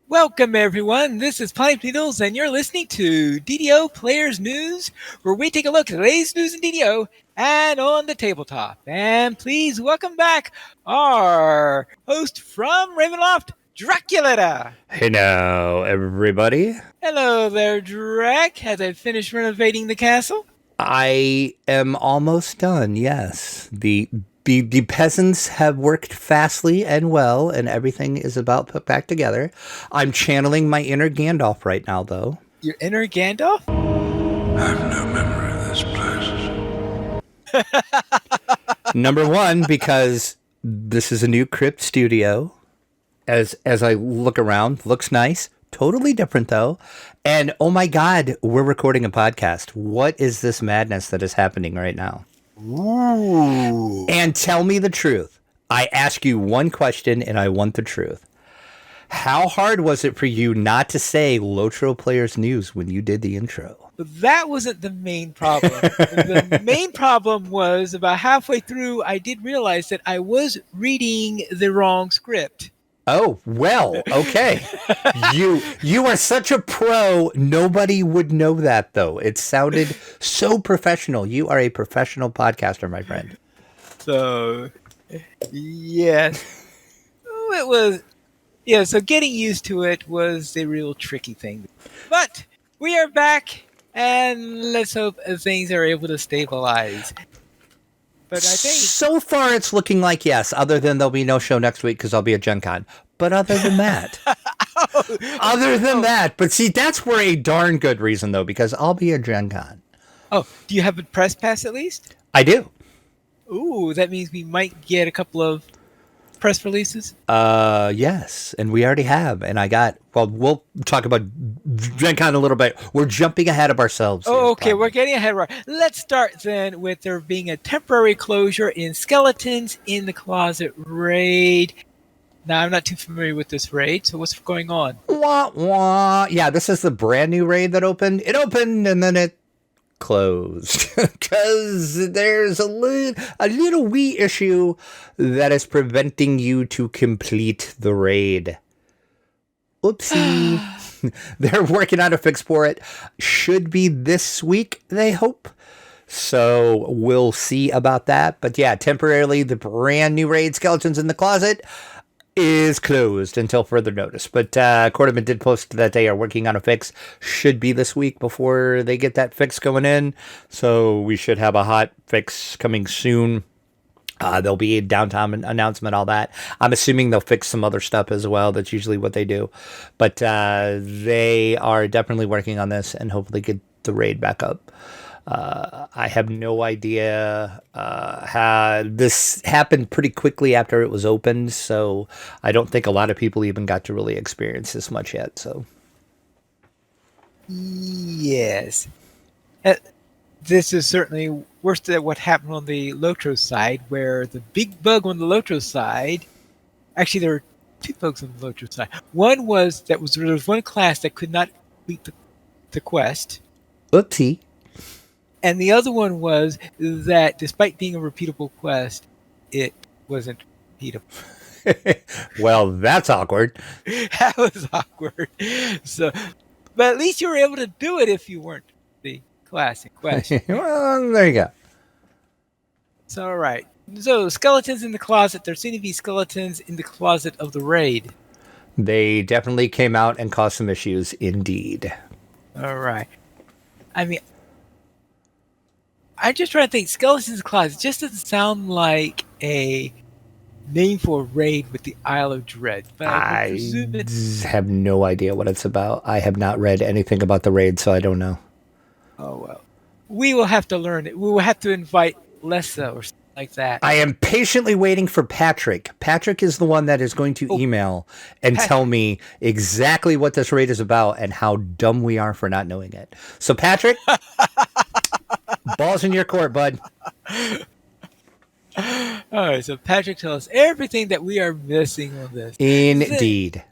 Welcome, everyone. This is Pine Needles, and you're listening to DDO Players News, where we take a look at today's news in DDO and on the tabletop. And please welcome back our host from Ravenloft, Draculata. Hello, everybody. Hello there, Drac. Has I finished renovating the castle? I am almost done, yes. The peasants have worked fastly and well, and everything is about put back together. I'm channeling my inner Gandalf right now, though. Your inner Gandalf? I have no memory of this place. Number one, because this is a new crypt studio. As I look around, looks nice. Totally different, though. And oh my God, we're recording a podcast. What is this madness that is happening right now? Ooh. And tell me the truth. I ask you one question and I want the truth. How hard was it for you not to say Lotro Players News when you did the intro? That wasn't the main problem. The main problem was about halfway through, I did realize that I was reading the wrong script. Oh, well, okay. You are such a pro. Nobody would know that, though. It sounded so professional. You are a professional podcaster, my friend. So, yes. It was, yeah, so getting used to it was a real tricky thing. But we are back, and let's hope things are able to stabilize. But I think so far it's looking like yes, other than there'll be no show next week because I'll be at Gen Con. But other than that, but see, that's for a darn good reason, though, because I'll be at Gen Con. Oh, do you have a press pass at least? I do. Ooh, that means we might get a couple of press releases? Yes, and we already have. And we'll talk about Gen Con a little bit. We're jumping ahead of ourselves. Oh, okay, we're getting ahead of Let's start then with there being a temporary closure in Skeletons in the Closet raid. Now, I'm not too familiar with this raid, so what's going on? Wah, wah. Yeah, this is the brand new raid that opened. It opened and then it closed because there's a little wee issue that is preventing you to complete the raid. Oopsie. They're working on a fix for it. Should be this week, they hope. So we'll see about that. But yeah, temporarily the brand new raid Skeletons in the Closet is closed until further notice. But Quarterman did post that they are working on a fix. Should be this week before they get that fix going in. So we should have a hot fix coming soon. There'll be a downtime announcement, all that. I'm assuming they'll fix some other stuff as well. That's usually what they do. But they are definitely working on this and hopefully get the raid back up. I have no idea how this happened pretty quickly after it was opened, so I don't think a lot of people even got to really experience this much yet. So, yes, this is certainly worse than what happened on the Lotro side, where the big bug on the Lotro side. Actually, there were two bugs on the Lotro side. One was there was one class that could not complete the quest. Oopsie. And the other one was that despite being a repeatable quest, it wasn't repeatable. Well, that's awkward. That was awkward. So, but at least you were able to do it if you weren't the class in question. Well, there you go. So, all right. So, Skeletons in the Closet. There seem to be skeletons in the closet of the raid. They definitely came out and caused some issues, indeed. All right. I mean, I'm just trying to think. Skeletons in the Closet just doesn't sound like a name for a raid with the Isle of Dread. But I presume have no idea what it's about. I have not read anything about the raid, so I don't know. Oh, well. We will have to learn it. We will have to invite Lessa or something like that. I am patiently waiting for Patrick. Patrick is the one that is going to email and tell me exactly what this raid is about and how dumb we are for not knowing it. So, Patrick... Ball's in your court, bud. All right, so Patrick, tell us everything that we are missing on this. Indeed.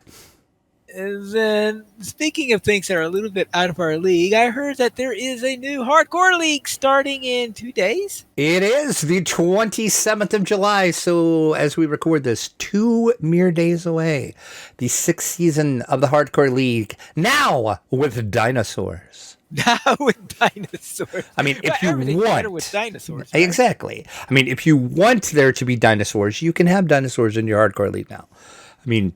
And then, speaking of things that are a little bit out of our league, I heard that there is a new hardcore league starting in 2 days. It is the 27th of July, so as we record this, 2 mere days away. The 6th season of the Hardcore League, now with dinosaurs. Now with dinosaurs. I mean, if you Everything's better want... with dinosaurs, right? Exactly. I mean, if you want there to be dinosaurs, you can have dinosaurs in your Hardcore League now. I mean,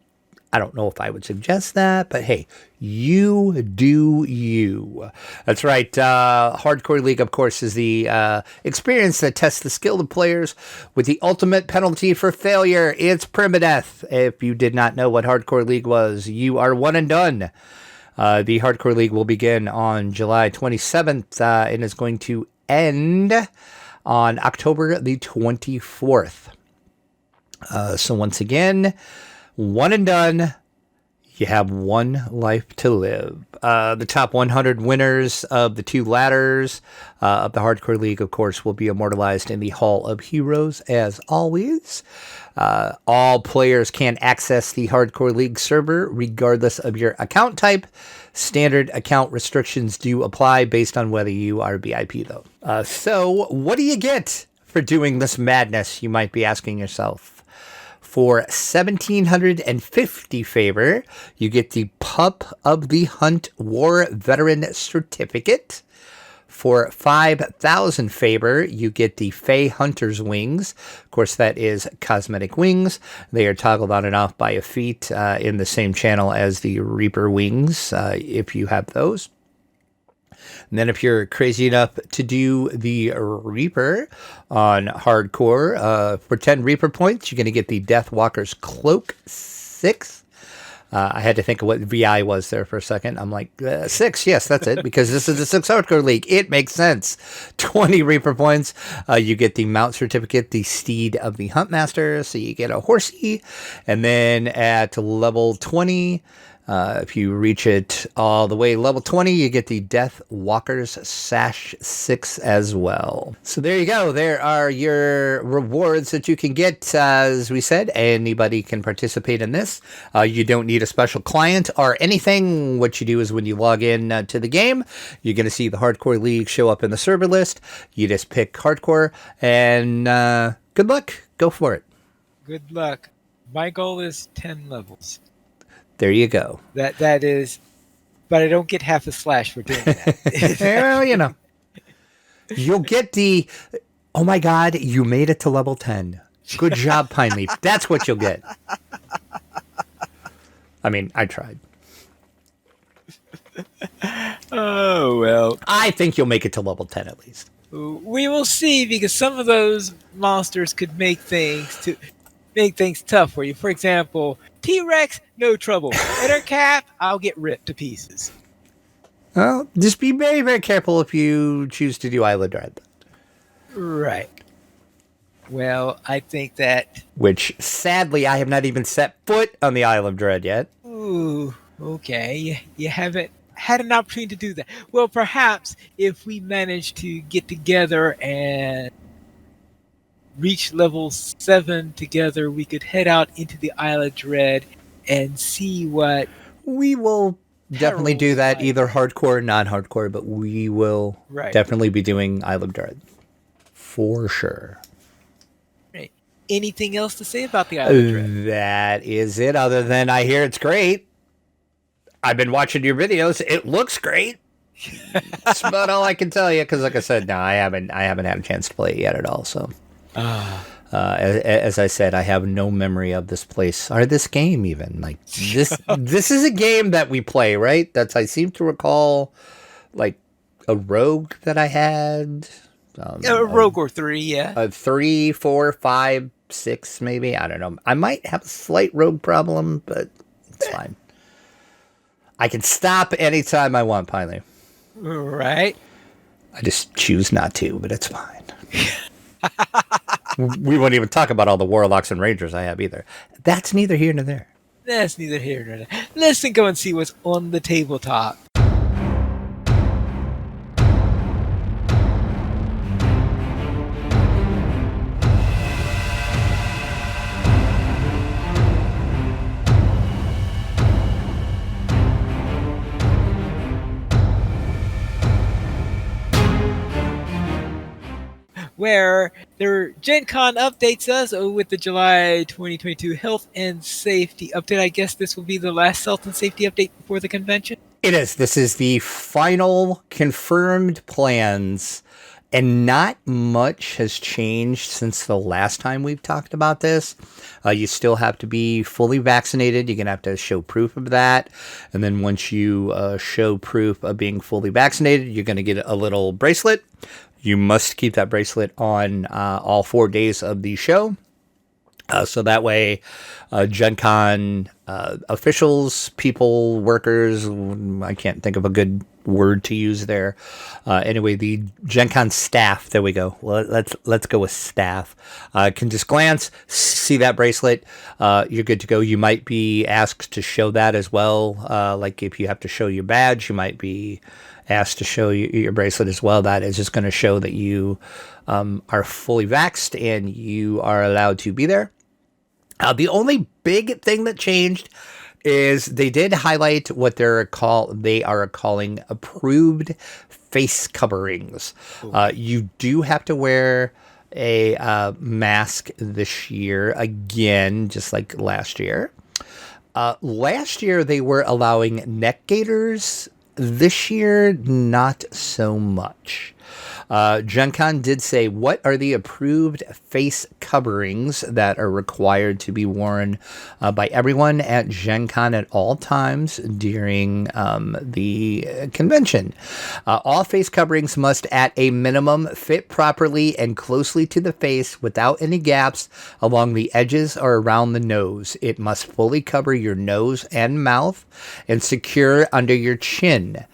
I don't know if I would suggest that, but hey, you do you. That's right. Hardcore League, of course, is the experience that tests the skill of players with the ultimate penalty for failure. It's permadeath. If you did not know what Hardcore League was, you are one and done. The Hardcore League will begin on July 27th and is going to end on October the 24th. So once again, one and done. You have one life to live. The top 100 winners of the 2 ladders of the Hardcore League, of course, will be immortalized in the Hall of Heroes, as always. All players can access the Hardcore League server, regardless of your account type. Standard account restrictions do apply based on whether you are VIP, though. So, what do you get for doing this madness, you might be asking yourself? For 1,750 favor, you get the Pup of the Hunt War Veteran Certificate. For 5,000 favor, you get the Fey Hunter's Wings. Of course, that is cosmetic wings. They are toggled on and off by a feat in the same channel as the Reaper Wings, if you have those. And then if you're crazy enough to do the Reaper on Hardcore, for 10 Reaper points, you're going to get the Deathwalker's Cloak 6. I had to think of what VI was there for a second. I'm like, 6, yes, that's it, because this is a 6 Hardcore League. It makes sense. 20 Reaper points. You get the Mount Certificate, the Steed of the Huntmaster, so you get a horsey. And then at level 20... if you reach it all the way level 20, you get the Death Walker's Sash 6 as well. So there you go. There are your rewards that you can get. As we said, anybody can participate in this. You don't need a special client or anything. What you do is when you log in to the game, you're going to see the Hardcore League show up in the server list. You just pick Hardcore, and good luck. Go for it. Good luck. My goal is 10 levels. There you go. That is, but I don't get half a slash for doing that. Well, you know. You'll get the, oh my God, you made it to level 10. Good job, Pine Leaf. That's what you'll get. I mean, I tried. Oh, well. I think you'll make it to level 10 at least. We will see, because some of those monsters could make things tough for you. For example, T-Rex, no trouble. Ettercap, I'll get ripped to pieces. Well, just be very, very careful if you choose to do Isle of Dread. Right. Well, I think that... Which, sadly, I have not even set foot on the Isle of Dread yet. Ooh, okay. You haven't had an opportunity to do that. Well, perhaps if we manage to get together and reach level 7 together, we could head out into the Isle of Dread and see what... We will definitely do that, like. either hardcore or non-hardcore, but we will definitely be doing Isle of Dread. For sure. Right. Anything else to say about the Isle of Dread? That is it, other than I hear it's great. I've been watching your videos. It looks great. That's about all I can tell you, because like I said, no, I haven't had a chance to play it yet at all, so... as I said, I have no memory of this place or this game even. Like this, this is a game that we play, right? I seem to recall, like a rogue that I had. A rogue or 3, yeah. A 3, 4, 5, 6, maybe. I don't know. I might have a slight rogue problem, but it's fine. I can stop anytime I want, Piley. Right. I just choose not to, but it's fine. We won't even talk about all the warlocks and rangers I have either. That's neither here nor there. That's neither here nor there. Let's go and see what's on the tabletop. where their Gen Con updates us with the July 2022 health and safety update. I guess this will be the last health and safety update before the convention. It is. This is the final confirmed plans, and not much has changed since the last time we've talked about this. You still have to be fully vaccinated. You're going to have to show proof of that. And then once you show proof of being fully vaccinated, you're going to get a little bracelet. You must keep that bracelet on all 4 days of the show. So that way, Gen Con officials, people, workers, I can't think of a good word to use there. Anyway, the Gen Con staff, there we go. Well, let's go with staff. Can just glance, see that bracelet. You're good to go. You might be asked to show that as well. Like if you have to show your badge, you might be asked to show your bracelet as well. That is just going to show that you are fully vaxxed and you are allowed to be there. The only big thing that changed is they did highlight what they are calling approved face coverings. You do have to wear a mask this year again, just like last year. Last year they were allowing neck gaiters. This year, not so much. Gen Con did say, what are the approved face coverings that are required to be worn by everyone at Gen Con at all times during the convention? All face coverings must at a minimum fit properly and closely to the face without any gaps along the edges or around the nose. It must fully cover your nose and mouth and secure under your chin.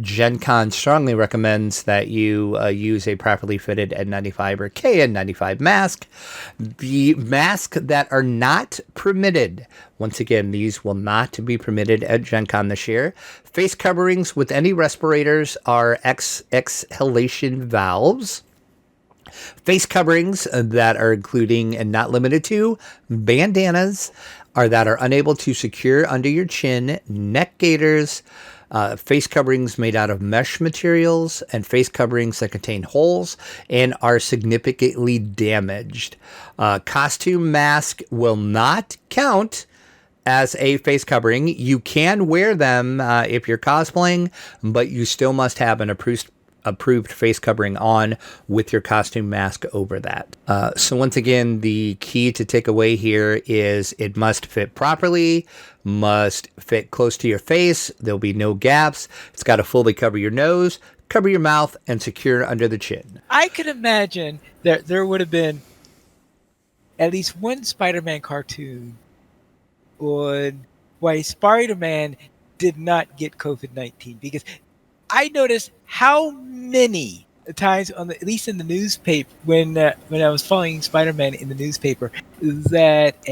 Gen Con strongly recommends that you use a properly fitted N95 or KN95 mask. The masks that are not permitted, once again, these will not be permitted at Gen Con this year. Face coverings with any respirators are exhalation valves. Face coverings that are including and not limited to bandanas that are unable to secure under your chin, neck gaiters, face coverings made out of mesh materials, and face coverings that contain holes and are significantly damaged. Costume mask will not count as a face covering. You can wear them if you're cosplaying, but you still must have an approved face covering on with your costume mask over that. So once again, the key to take away here is it must fit properly, must fit close to your face. There'll be no gaps. It's got to fully cover your nose, cover your mouth, and secure under the chin. I could imagine that there would have been at least one Spider-Man cartoon on why Spider-Man did not get COVID-19, because I noticed how many times at least in the newspaper when I was following Spider-Man in the newspaper that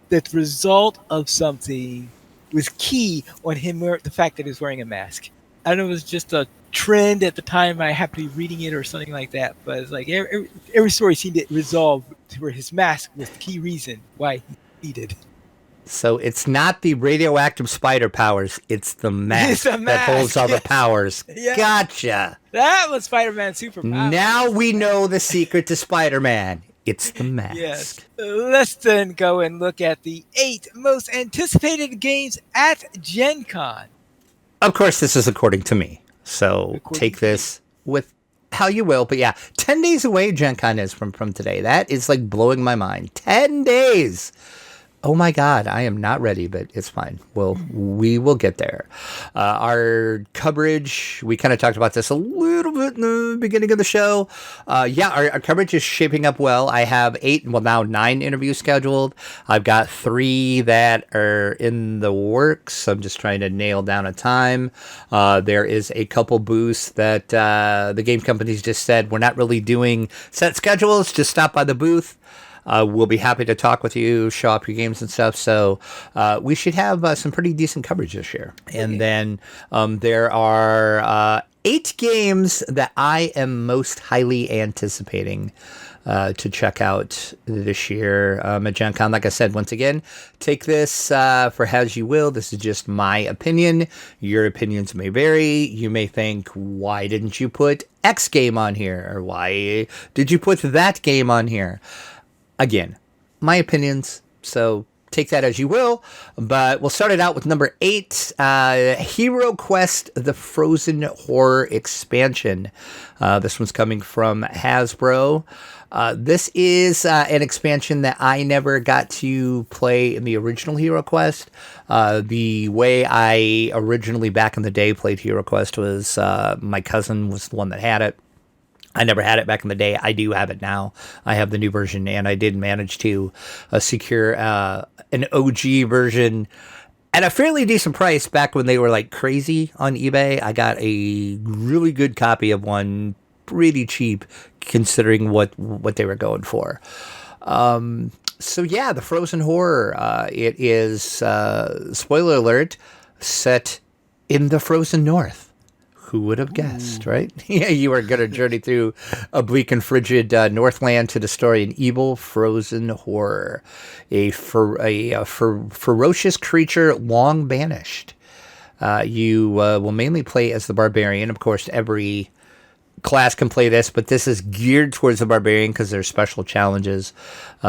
the result of something was key on him, the fact that he was wearing a mask. I don't know if it was just a trend at the time. I happened to be reading it or something like that, but it's like every story seemed to resolve to where his mask was the key reason why he needed. So it's not the radioactive spider powers, it's the mask, that holds all the powers. Yeah. Gotcha. That was Spider-Man's superpower. Now we know the secret to Spider-Man. It's the mask. Yes. Let's then go and look at the 8 most anticipated games at Gen Con. Of course, this is according to me. So take this with how you will. But yeah, 10 days away Gen Con is from today. That is like blowing my mind. 10 days. Oh my God, I am not ready, but it's fine. We will get there. Our coverage, we kind of talked about this a little bit in the beginning of the show. Our coverage is shaping up well. I have 9 interviews scheduled. I've got 3 that are in the works. I'm just trying to nail down a time. There is a couple booths that the game companies just said, we're not really doing set schedules. Just stop by the booth. We'll be happy to talk with you, show off your games and stuff. So we should have some pretty decent coverage this year. And then there are 8 games that I am most highly anticipating to check out this year at Gen Con. Like I said, once again, take this for as you will. This is just my opinion. Your opinions may vary. You may think, why didn't you put X game on here? Or why did you put that game on here? Again, my opinions, so take that as you will. But we'll start it out with number 8, Hero Quest, the Frozen Horror expansion. This one's coming from Hasbro. This is an expansion that I never got to play in the original Hero Quest. The way I originally back in the day played Hero Quest was my cousin was the one that had it. I never had it back in the day. I do have it now. I have the new version, and I did manage to secure an OG version at a fairly decent price back when they were like crazy on eBay. I got a really good copy of one pretty cheap considering what they were going for. So yeah, the Frozen Horror, it is, spoiler alert, set in the frozen north. Who would have guessed, right? Yeah, you are going to journey through a bleak and frigid Northland to destroy an evil frozen horror, a ferocious creature long banished. You will mainly play as the barbarian. Of course, every class can play this, but this is geared towards the barbarian because there's special challenges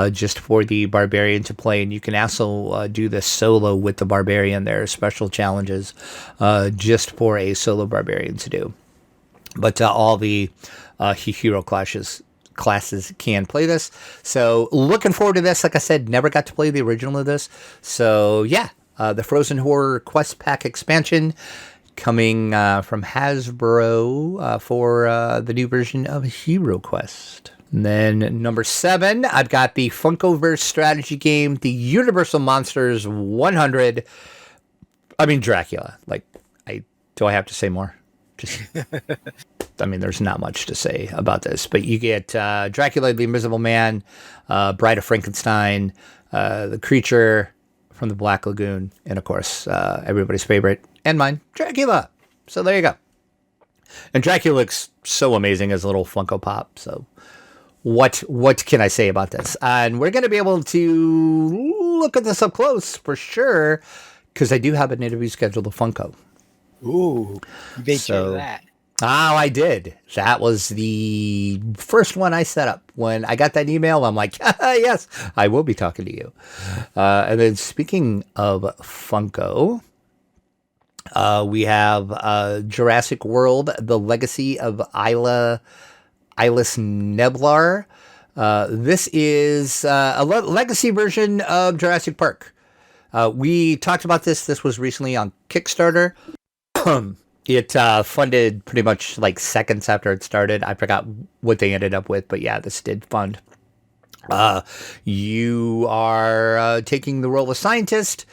just for the barbarian to play, and you can also do this solo with the barbarian. There are special challenges just for a solo barbarian to do, but all the hero classes can play this. So looking forward to this. Like I said, never got to play the original of this, so yeah, the Frozen Horror Quest Pack expansion coming from Hasbro for the new version of Hero Quest. And then number 7, I've got the Funkoverse strategy game, the Universal Monsters 100. I mean, Dracula. Like, do I have to say more? Just, I mean, there's not much to say about this, but you get Dracula, the Invisible Man, Bride of Frankenstein, the creature from the Black Lagoon, and of course, everybody's favorite and mine, Dracula. So there you go. And Dracula looks so amazing as a little Funko Pop. So what can I say about this? And we're going to be able to look at this up close for sure, because I do have an interview scheduled with Funko. Ooh, you made sure of that. Oh, I did. That was the first one I set up. When I got that email, I'm like, yes, I will be talking to you. And then speaking of Funko, we have Jurassic World, The Legacy of Isla Neblar. This is a legacy version of Jurassic Park. We talked about this. This was recently on Kickstarter. It funded pretty much like seconds after it started. I forgot what they ended up with, but yeah, this did fund. You are taking the role of scientist,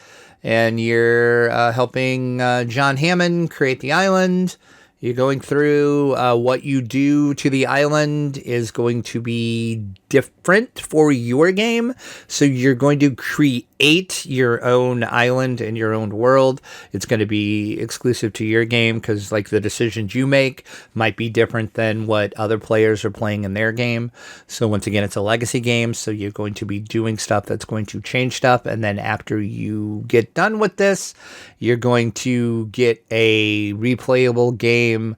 and you're helping John Hammond create the island. You're going through what you do to the island is going to be different for your game. So you're going to create your own island and your own world. It's going to be exclusive to your game because like the decisions you make might be different than what other players are playing in their game. So once again, it's a legacy game. So you're going to be doing stuff that's going to change stuff. And then after you get done with this, you're going to get a replayable game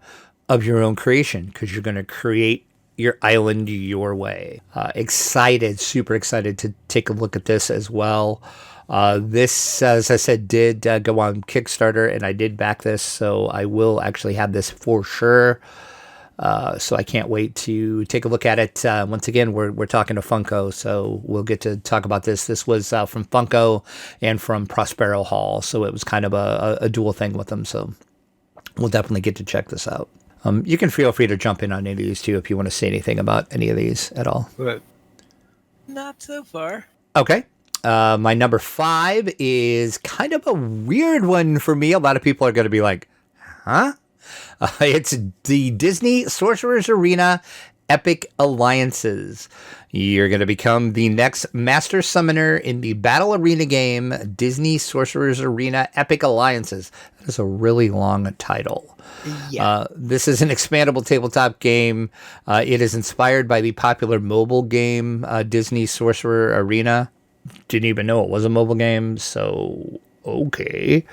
of your own creation because you're going to create your island your way. Super excited to take a look at this as well. This, as I said, did go on Kickstarter, and I did back this, so I will actually have this for sure. So I can't wait to take a look at it. Once again, we're talking to Funko, so we'll get to talk about this. This was from Funko and from Prospero Hall, so it was kind of a dual thing with them. So we'll definitely get to check this out. You can feel free to jump in on any of these too if you want to say anything about any of these at all. But not so far. Okay. My number 5 is kind of a weird one for me. A lot of people are going to be like, huh? It's the Disney Sorcerer's Arena Epic Alliances. You're going to become the next Master Summoner in the Battle Arena game, Disney Sorcerer's Arena Epic Alliances. That is a really long title. Yeah. This is an expandable tabletop game. It is inspired by the popular mobile game, Disney Sorcerer Arena. Didn't even know it was a mobile game, so Okay.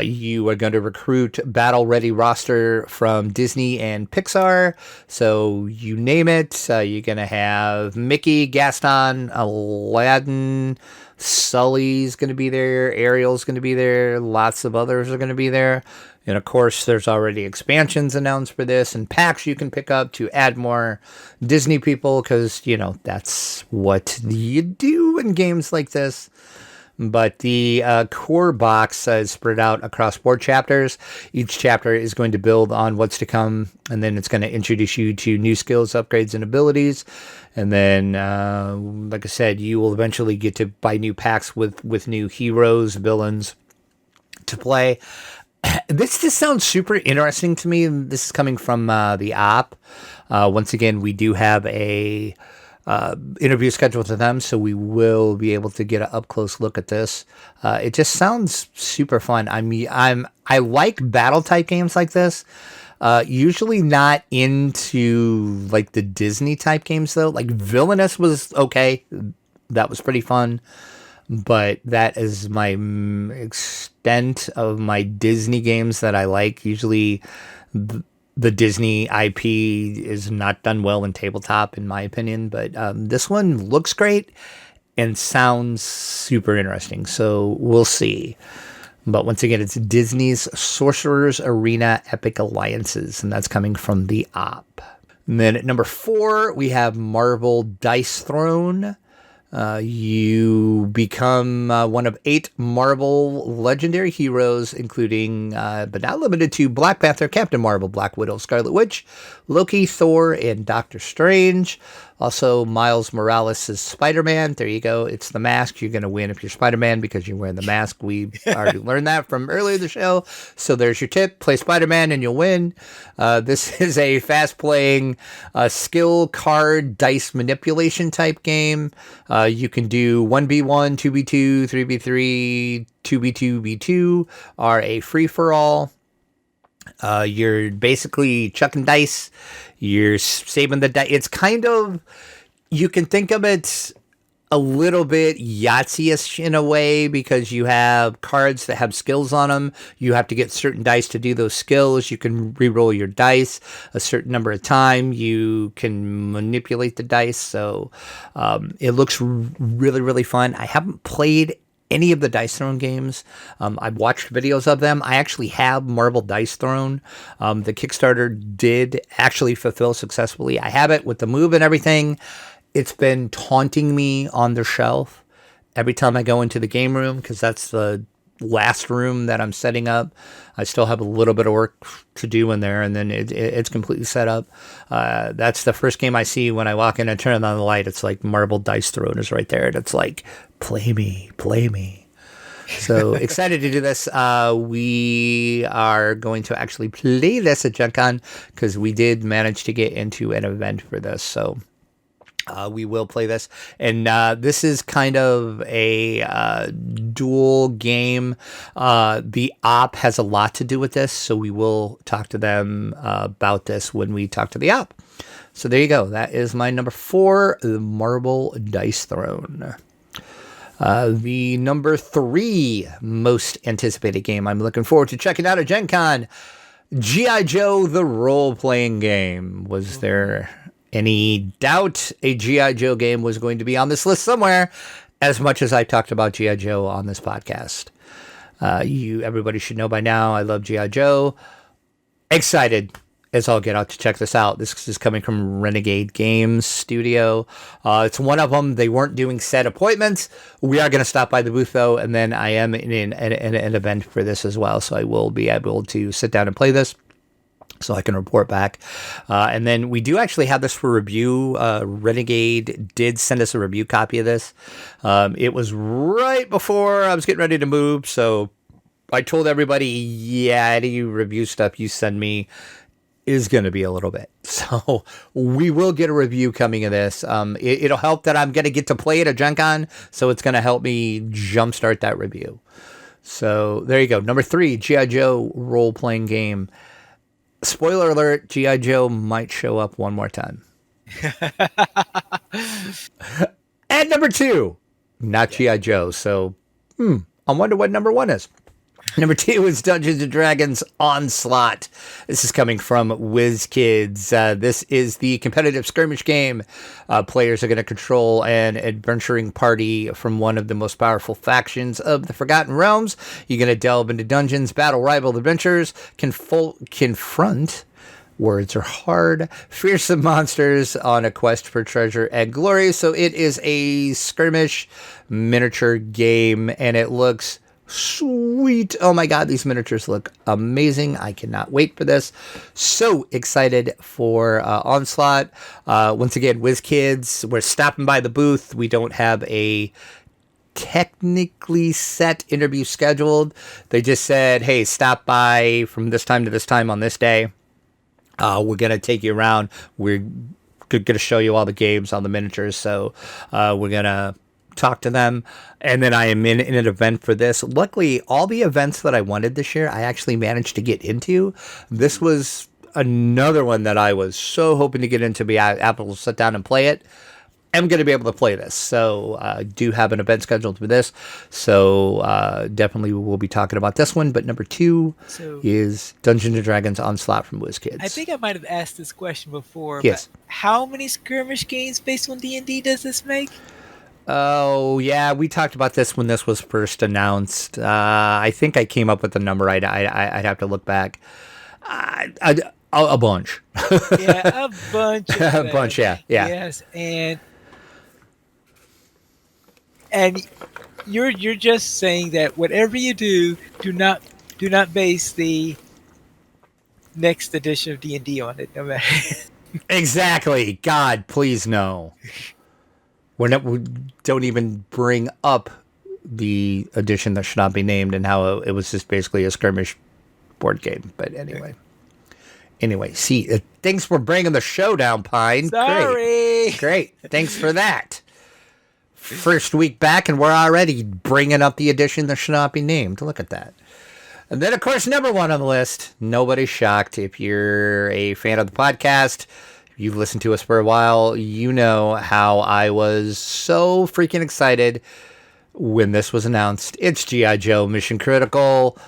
You are going to recruit battle-ready roster from Disney and Pixar. So you name it. You're going to have Mickey, Gaston, Aladdin, Sully's going to be there. Ariel's going to be there. Lots of others are going to be there. And of course, there's already expansions announced for this and packs you can pick up to add more Disney people because, you know, that's what you do in games like this. But the core box is spread out across 4 chapters. Each chapter is going to build on what's to come, and then it's going to introduce you to new skills, upgrades, and abilities. And then, like I said, you will eventually get to buy new packs with new heroes, villains to play. This just sounds super interesting to me. This is coming from the op. Once again, we do have a interview scheduled with them, so we will be able to get an up close look at this. It just sounds super fun. I like battle type games like this. Usually not into like the Disney type games though. Like Villainous was okay. That was pretty fun. But that is my extent of my Disney games that I like. Usually the Disney IP is not done well in tabletop, in my opinion. But this one looks great and sounds super interesting. So we'll see. But once again, it's Disney's Sorcerer's Arena Epic Alliances, and that's coming from the op. And then at number 4, we have Marvel Dice Throne. You become one of 8 Marvel legendary heroes, including, but not limited to, Black Panther, Captain Marvel, Black Widow, Scarlet Witch, Loki, Thor, and Doctor Strange. Also, Miles Morales is Spider-Man. There you go. It's the mask. You're going to win if you're Spider-Man because you're wearing the mask. We already learned that from earlier in the show. So there's your tip. Play Spider-Man and you'll win. This is a fast-playing skill card dice manipulation type game. You can do 1v1, 2v2, 3v3, 2v2v2 are a free-for-all. You're basically chucking dice. You're saving the dice. It's kind of, you can think of it a little bit Yahtzee-ish in a way because you have cards that have skills on them. You have to get certain dice to do those skills. You can re-roll your dice a certain number of times. You can manipulate the dice. So it looks really, really fun. I haven't played any of the Dice Throne games. I've watched videos of them. I actually have Marvel Dice Throne. The Kickstarter did actually fulfill successfully. I have it with the move and everything. It's been taunting me on the shelf every time I go into the game room because that's the last room that I'm setting up. I still have a little bit of work to do in there, and then it's completely set up. That's the first game I see when I walk in and turn on the light. It's like Marvel Dice Throne is right there, and it's like, play me, play me. So excited to do this. We are going to actually play this at Gen Con because we did manage to get into an event for this. So we will play this. And this is kind of a dual game. The op has a lot to do with this, so we will talk to them about this when we talk to the op. So there you go. That is my number 4, the Marvel Dice Throne. The number 3 most anticipated game I'm looking forward to checking out at Gen Con, G.I. Joe, the role-playing game. Was there any doubt a G.I. Joe game was going to be on this list somewhere, as much as I talked about G.I. Joe on this podcast? Everybody should know by now, I love G.I. Joe. Excited as I'll get out to check this out. This is coming from Renegade Games Studio. It's one of them. They weren't doing set appointments. We are going to stop by the booth, though, and then I am in an event for this as well, so I will be able to sit down and play this, so I can report back. And then we do actually have this for review. Renegade did send us a review copy of this. It was right before I was getting ready to move, so I told everybody, yeah, any review stuff you send me is going to be a little bit. So we will get a review coming of this. It'll help that I'm going to get to play it at Gen Con, so it's going to help me jumpstart that review. So there you go. Number 3, G.I. Joe role-playing game. Spoiler alert, G.I. Joe might show up one more time. And number 2, not G.I. Joe. So I wonder what number 1 is. Number 2 is Dungeons and Dragons Onslaught. This is coming from WizKids. This is the competitive skirmish game. Players are going to control an adventuring party from one of the most powerful factions of the Forgotten Realms. You're going to delve into dungeons, battle rival adventures, confront, words are hard, fearsome monsters on a quest for treasure and glory. So it is a skirmish miniature game, and it looks sweet. Oh my god, these miniatures look amazing. I cannot wait for this. So excited for Onslaught. Once again, WizKids, we're stopping by the booth. We don't have a technically set interview scheduled. They just said, hey, stop by from this time to this time on this day. We're going to take you around. We're going to show you all the games, all the miniatures. So we're going to talk to them. And then I am in an event for this. Luckily, all the events that I wanted this year, I actually managed to get into. This was another one that I was so hoping to get into, be able to sit down and play it. I'm going to be able to play this. So I do have an event scheduled for this. So definitely we'll be talking about this one. But number 2 is Dungeons and Dragons Onslaught from WizKids. I think I might have asked this question before. Yes. But how many skirmish games based on D&D does this make? Oh, yeah, we talked about this when this was first announced. I think I came up with the number. I'd have to look back. A bunch. Yeah, a bunch. A bunch, yeah. Yes, and you're just saying that whatever you do not base the next edition of D&D on it. No matter. Exactly. God, please no. We don't even bring up the edition that should not be named and how it was just basically a skirmish board game. But anyway, see, thanks for bringing the show down, Pine. Sorry. Great. Thanks for that. First week back, and we're already bringing up the edition that should not be named. Look at that. And then, of course, number 1 on the list. Nobody's shocked. If you're a fan of the podcast, you've listened to us for a while, you know how I was so freaking excited when this was announced. It's G.I. Joe Mission Critical.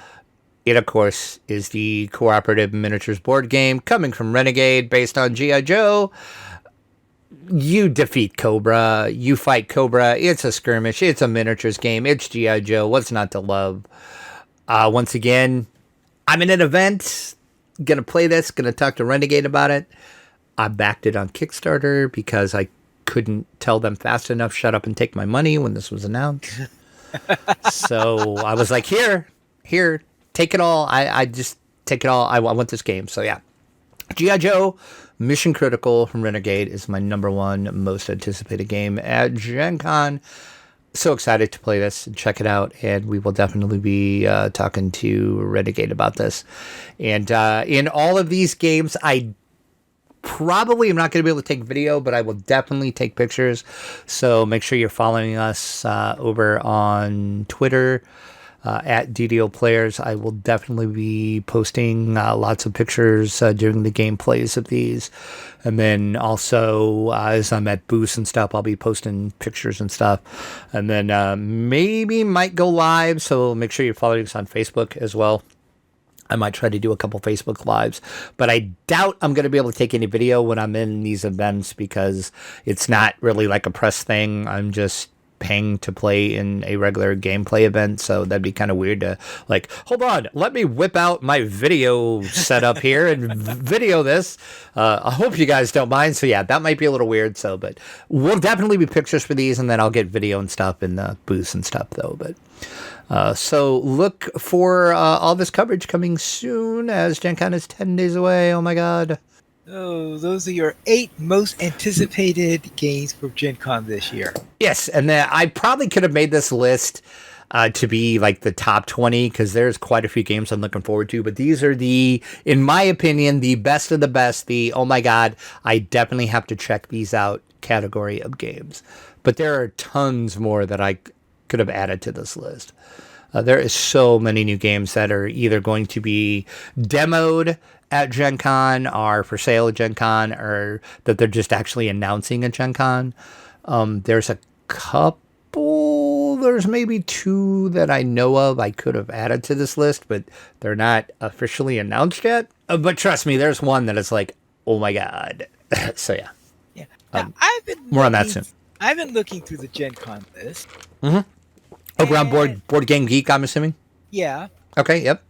It, of course, is the cooperative miniatures board game coming from Renegade based on G.I. Joe. You defeat Cobra. You fight Cobra. It's a skirmish. It's a miniatures game. It's G.I. Joe. What's not to love? Once again, I'm in an event. Going to play this. Going to talk to Renegade about it. I backed it on Kickstarter because I couldn't tell them fast enough, shut up and take my money when this was announced. So I was like, here, take it all. I just take it all. I want this game. So yeah, G.I. Joe Mission Critical from Renegade is my number 1 most anticipated game at Gen Con. So excited to play this and check it out. And we will definitely be talking to Renegade about this. And in all of these games, I probably am not going to be able to take video, but I will definitely take pictures. So make sure you're following us over on Twitter at DDO Players. I will definitely be posting lots of pictures during the gameplays of these. And then also, as I'm at booths and stuff, I'll be posting pictures and stuff. And then maybe might go live, so make sure you're following us on Facebook as well. I might try to do a couple Facebook Lives, but I doubt I'm going to be able to take any video when I'm in these events because it's not really like a press thing. I'm just paying to play in a regular gameplay event, so that'd be kind of weird to like, hold on, let me whip out my video setup here and video this. I hope you guys don't mind. So yeah, that might be a little weird. So, but we'll definitely be pictures for these, and then I'll get video and stuff in the booths and stuff though. But so look for all this coverage coming soon as Gen Con is 10 days away. Oh my God. Oh, those are your 8 most anticipated games for Gen Con this year. Yes, and then I probably could have made this list to be like the top 20 because there's quite a few games I'm looking forward to. But these are in my opinion, the best of the best. Oh my God, I definitely have to check these out category of games. But there are tons more that I could have added to this list. There is so many new games that are either going to be demoed at Gen Con, are for sale at Gen Con, or that they're just actually announcing at Gen Con. There's a couple couple. There's maybe 2 that I know of I could have added to this list, but they're not officially announced yet. But trust me, there's one that is like, oh my god. So yeah. Yeah. Now, More on that soon. I've been looking through the Gen Con list. Over on Board Game Geek, I'm assuming? Yeah. Okay, yep.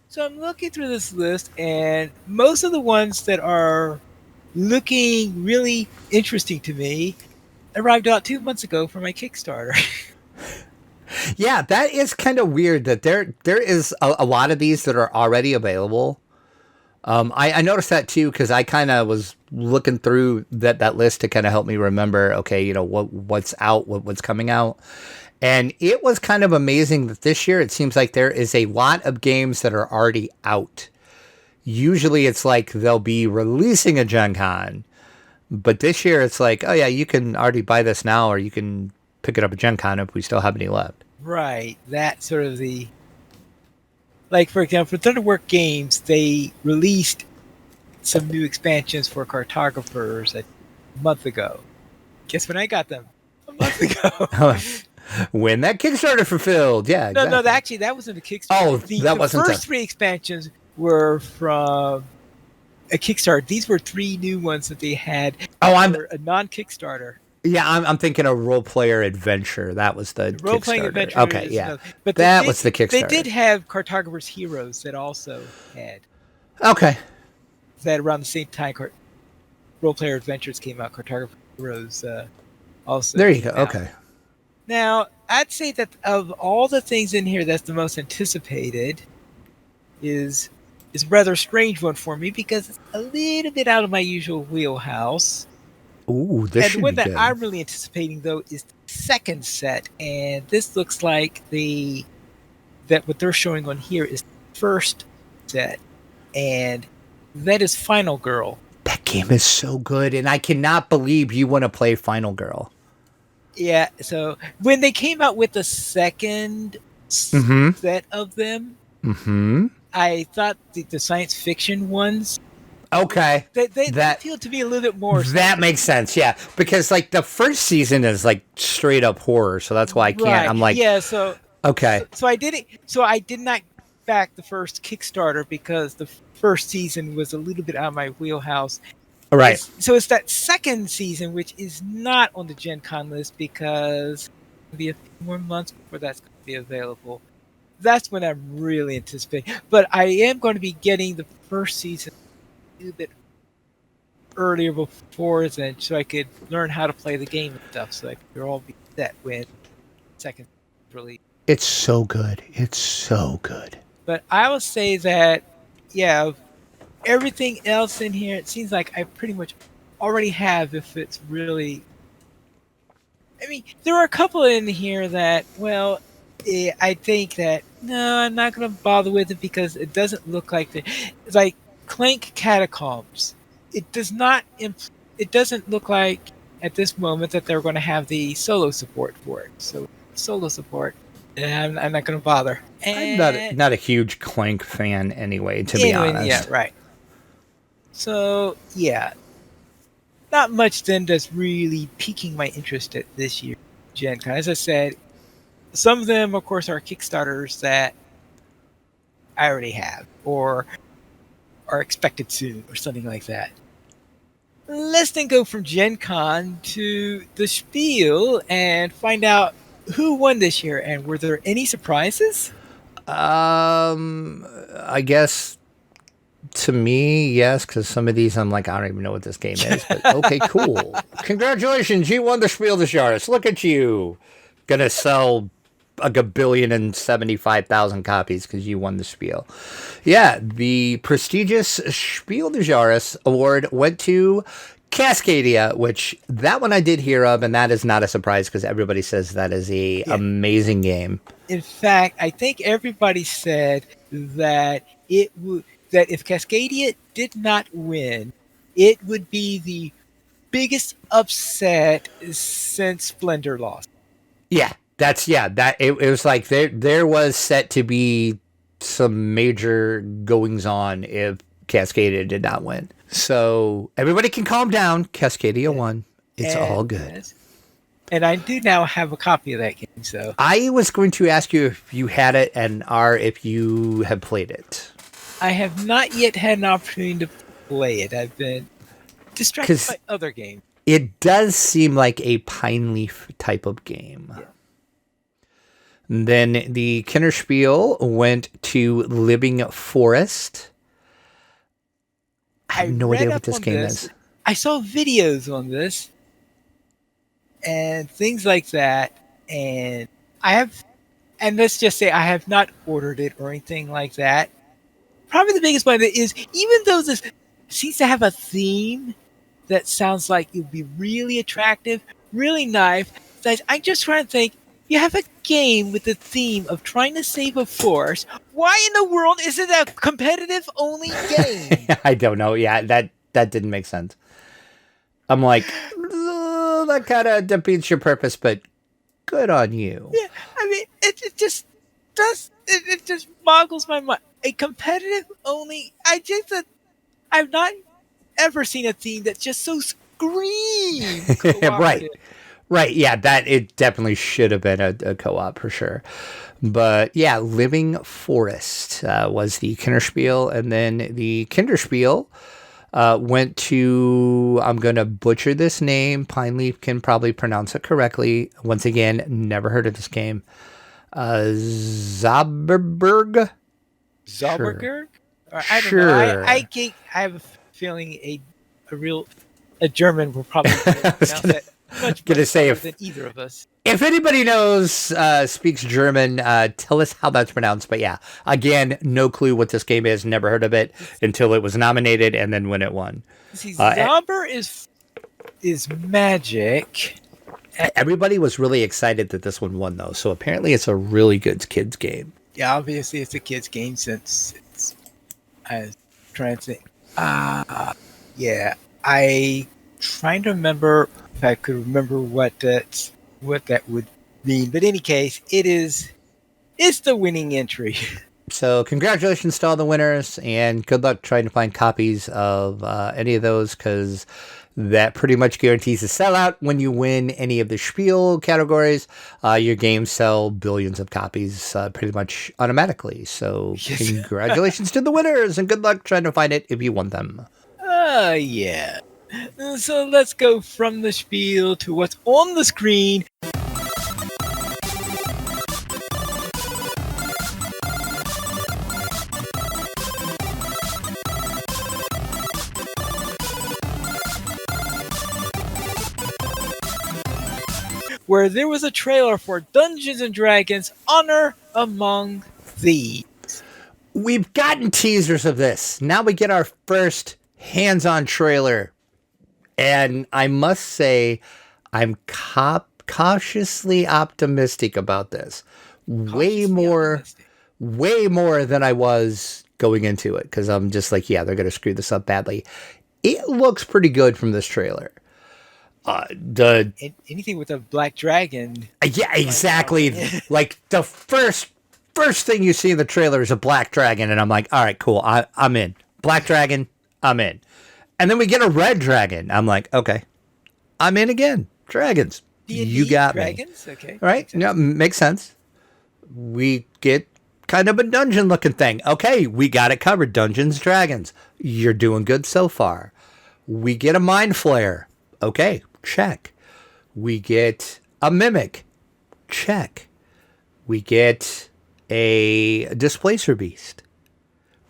So I'm looking through this list, and most of the ones that are looking really interesting to me arrived out 2 months ago for my Kickstarter. Yeah, that is kind of weird that there is a lot of these that are already available. I noticed that too because I kind of was looking through that list to kind of help me remember, okay, you know, what's out, what's coming out. And it was kind of amazing that this year it seems like there is a lot of games that are already out. Usually it's like they'll be releasing a Gen Con, but this year it's like, oh yeah, you can already buy this now or you can pick it up at Gen Con if we still have any left. Right. That sort of like, for example, for Thunderwork Games, they released some new expansions for cartographers a month ago. Guess when I got them? A month ago. When that Kickstarter fulfilled, yeah. No, exactly. actually, that wasn't a Kickstarter. Oh, that the wasn't first 3 expansions were from a Kickstarter. These were 3 new ones that they had. For a non-Kickstarter. Yeah, I'm thinking a role player adventure. That was the role playing Kickstarter. adventure. Okay, yeah, but that was the Kickstarter. They did have Cartographers Heroes that also had. Okay. That around the same time, Role Player Adventures came out. Cartographers Heroes also. There you go. Okay. Now, I'd say that of all the things in here, that's the most anticipated is a rather strange one for me because it's a little bit out of my usual wheelhouse. Ooh, this should be good. And the one that I'm really anticipating, though, is the second set, and this looks like that what they're showing on here is the first set, and that is Final Girl. That game is so good, and I cannot believe you want to play Final Girl. Yeah, so when they came out with the second set of them, I thought the science fiction ones, okay, they feel to be a little bit more. That makes sense, yeah, because like the first season is like straight up horror, so that's why I can't. Right. I'm like, yeah, so okay, so I did it. So I did not back the first Kickstarter because the first season was a little bit out of my wheelhouse. Right. So it's that second season, which is not on the Gen Con list because it'll be a few more months before that's going to be available. That's when I'm really anticipating. But I am going to be getting the first season a little bit earlier before then, so I could learn how to play the game and stuff, so I could all be set when the second release. It's so good. It's so good. But I will say that, yeah, everything else in here, it seems like I pretty much already have if it's really... I mean, there are a couple in here that, well, I think that, no, I'm not going to bother with it because it doesn't look like... It's like Clank Catacombs. It doesn't look like, at this moment, that they're going to have the solo support for it. So, solo support, I'm not going to bother. And I'm not a huge Clank fan anyway, to be honest. Yeah, right. So, yeah. Not much then that's really piquing my interest at this year's Gen Con. As I said, some of them, of course, are Kickstarters that I already have or are expected soon or something like that. Let's then go from Gen Con to the Spiel and find out who won this year and were there any surprises? I guess... To me, yes, because some of these I'm like, I don't even know what this game is. But okay, cool. Congratulations, you won the Spiel des Jahres. Look at you. Gonna sell like 1,075,000 copies because you won the Spiel. Yeah, the prestigious Spiel des Jahres award went to Cascadia, which that one I did hear of, and that is not a surprise because everybody says that is a amazing game. In fact, I think everybody said that it would... that if Cascadia did not win, it would be the biggest upset since Splendor lost. Yeah, it was like there was set to be some major goings on if Cascadia did not win. So everybody can calm down. Cascadia won. It's all good. And I do now have a copy of that game, so I was going to ask you if you had it and if you had played it. I have not yet had an opportunity to play it. I've been distracted 'Cause by other games. it does seem like a pine leaf type of game. Yeah. Then the Kinderspiel went to Living Forest. I have no read idea what up this on game this. is. I saw videos on this and things like that, and let's just say I have not ordered it or anything like that. Probably the biggest one is, even though this seems to have a theme that sounds like it would be really attractive, really nice, I'm just trying to think, you have a game with the theme of trying to save a forest. Why in the world is it a competitive only game? I don't know. Yeah, that didn't make sense. I'm like, that kind of defeats your purpose, but good on you. Yeah, I mean, it just does. It just boggles my mind. A competitive only. I've not ever seen a theme that just so screams cooperative. Right. Yeah, it definitely should have been a co-op for sure. But yeah, Living Forest was the Kinderspiel, and then the Kinderspiel went to, I'm going to butcher this name. Pineleaf can probably pronounce it correctly. Once again, never heard of this game. Zauberberg? Zauberberg? I don't Sure. know. I have a feeling a German will probably pronounce that much gonna say better than either of us. If anybody knows, speaks German, tell us how that's pronounced. But yeah, again, no clue what this game is. Never heard of it until it was nominated and then when it won. See, Zauber is magic. Everybody was really excited that this one won, though. So apparently it's a really good kids game. Yeah, obviously it's a kids game since I was trying to think. Yeah, I trying to remember if I could remember what that would mean. But in any case, it's the winning entry. So congratulations to all the winners, and good luck trying to find copies of any of those, because that pretty much guarantees a sellout. When you win any of the Spiel categories, your games sell billions of copies pretty much automatically. So Yes. Congratulations to the winners, and good luck trying to find it if you won them. Yeah. So let's go from the Spiel to what's on the screen. Where there was a trailer for Dungeons and Dragons Honor Among Thieves. We've gotten teasers of this. Now we get our first hands-on trailer. And I must say, I'm cautiously optimistic about this. Way more than I was going into it. Because I'm just like, yeah, they're going to screw this up badly. It looks pretty good from this trailer. Anything with a black dragon. Yeah, exactly. Like the first thing you see in the trailer is a black dragon, and I'm like, all right, cool. I'm in. Black dragon, I'm in. And then we get a red dragon. I'm like, okay, I'm in again. Dragons. D&D You got dragons? me. Okay. All right. Yeah, makes sense. We get kind of a dungeon looking thing. Okay, we got it covered. Dungeons, dragons. You're doing good so far. We get a mind flare. Okay, check. We get a mimic. Check. We get a displacer beast.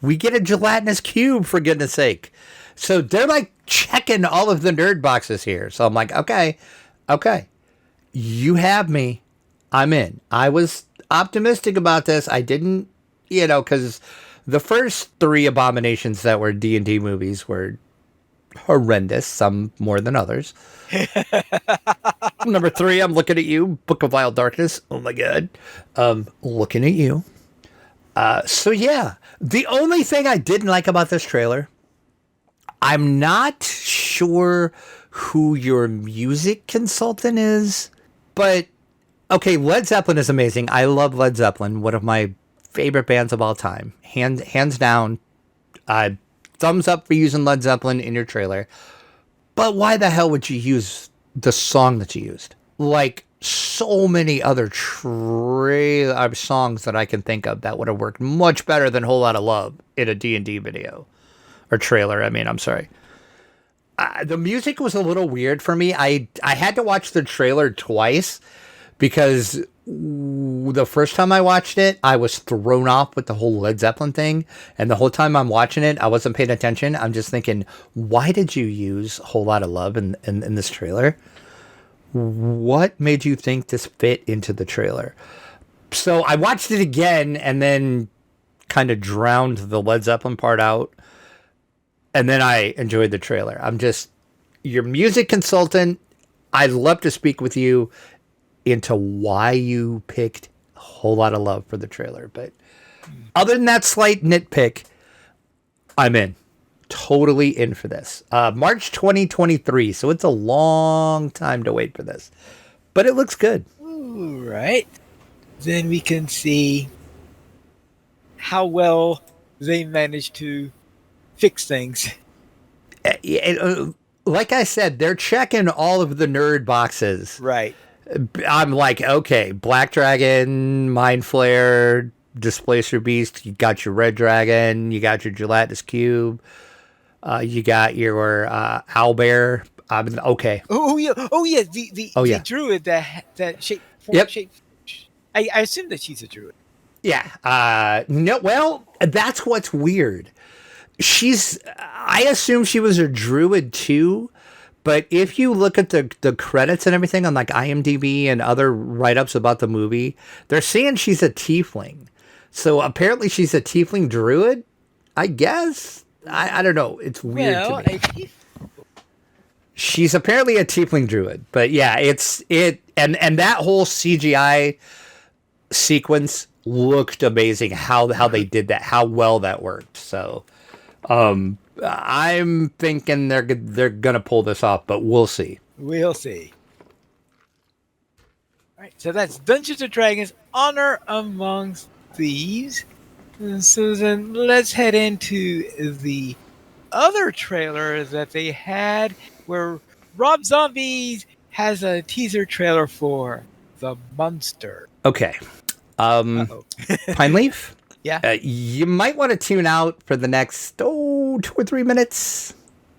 We get a gelatinous cube, for goodness sake. So they're like checking all of the nerd boxes here. So I'm like, okay, you have me. I'm in. I was optimistic about this. I didn't, because the first 3 abominations that were D&D movies were horrendous, some more than others. Number 3, I'm looking at you, Book of Wild Darkness. Oh my God. Looking at you. So yeah, the only thing I didn't like about this trailer, I'm not sure who your music consultant is, but okay, Led Zeppelin is amazing. I love Led Zeppelin, one of my favorite bands of all time. Hands down, thumbs up for using Led Zeppelin in your trailer. But why the hell would you use the song that you used? like so many other songs that I can think of that would have worked much better than Whole Lot of Love in a D&D video or trailer. I mean, I'm sorry. The music was a little weird for me. I had to watch the trailer twice because the first time I watched it, I was thrown off with the whole Led Zeppelin thing. And the whole time I'm watching it, I wasn't paying attention. I'm just thinking, why did you use Whole Lot of Love in this trailer? What made you think this fit into the trailer? So I watched it again and then kind of drowned the Led Zeppelin part out. And then I enjoyed the trailer. I'm just your music consultant. I'd love to speak with you into why you picked A Whole Lot of Love for the trailer. But other than that slight nitpick, I'm in. Totally in for this. March 2023. So it's a long time to wait for this. But it looks good. All right. Then we can see how well they managed to fix things. Like I said, they're checking all of the nerd boxes. Right. I'm like, okay, Black Dragon, Mind Flare, Displacer Beast, you got your Red Dragon, you got your Gelatinous Cube, you got your Owlbear. Okay. Oh yeah. The druid that shape. Yep. Shape. I assume that she's a druid. Yeah. No. Well, that's what's weird. I assume she was a druid too. But if you look at the credits and everything on like IMDb and other write-ups about the movie, they're saying she's a tiefling. So apparently she's a tiefling druid, I guess. I don't know. It's weird to me. She's apparently a tiefling druid. But yeah, and that whole CGI sequence looked amazing. How they did that, how well that worked. So I'm thinking they're gonna pull this off, but we'll see. We'll see. All right, so that's Dungeons and Dragons: Honor Among Thieves. So then let's head into the other trailer that they had, where Rob Zombie has a teaser trailer for the Munsters. Okay. Pine Leaf? Yeah. You might want to tune out for the next 2 or 3 minutes.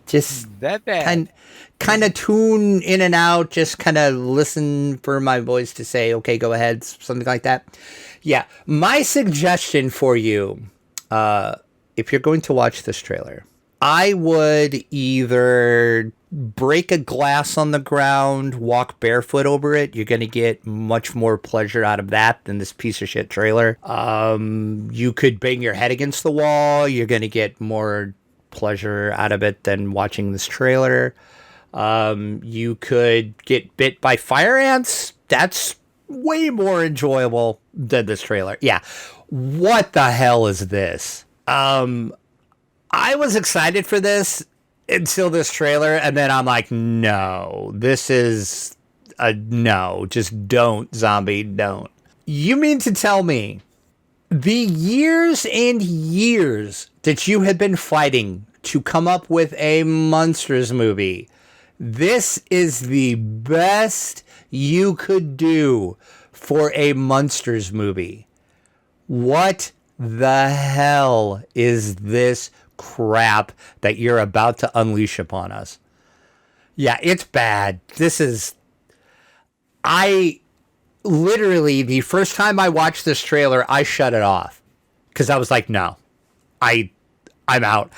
Just that bad. Kind of tune in and out. Just kind of listen for my voice to say, okay, go ahead. Something like that. Yeah. My suggestion for you, if you're going to watch this trailer, I would either break a glass on the ground, walk barefoot over it. You're going to get much more pleasure out of that than this piece of shit trailer. You could bang your head against the wall. You're going to get more pleasure out of it than watching this trailer. You could get bit by fire ants. That's way more enjoyable than this trailer. Yeah. What the hell is this? I was excited for this until this trailer, and then I'm like, no, this is a no. Just don't, zombie, don't. You mean to tell me the years and years that you had been fighting to come up with a Munsters movie, this is the best you could do for a Munsters movie? What the hell is this crap that you're about to unleash upon us? Yeah, it's bad. I literally, the first time I watched this trailer, I shut it off because I was like, no, I'm out.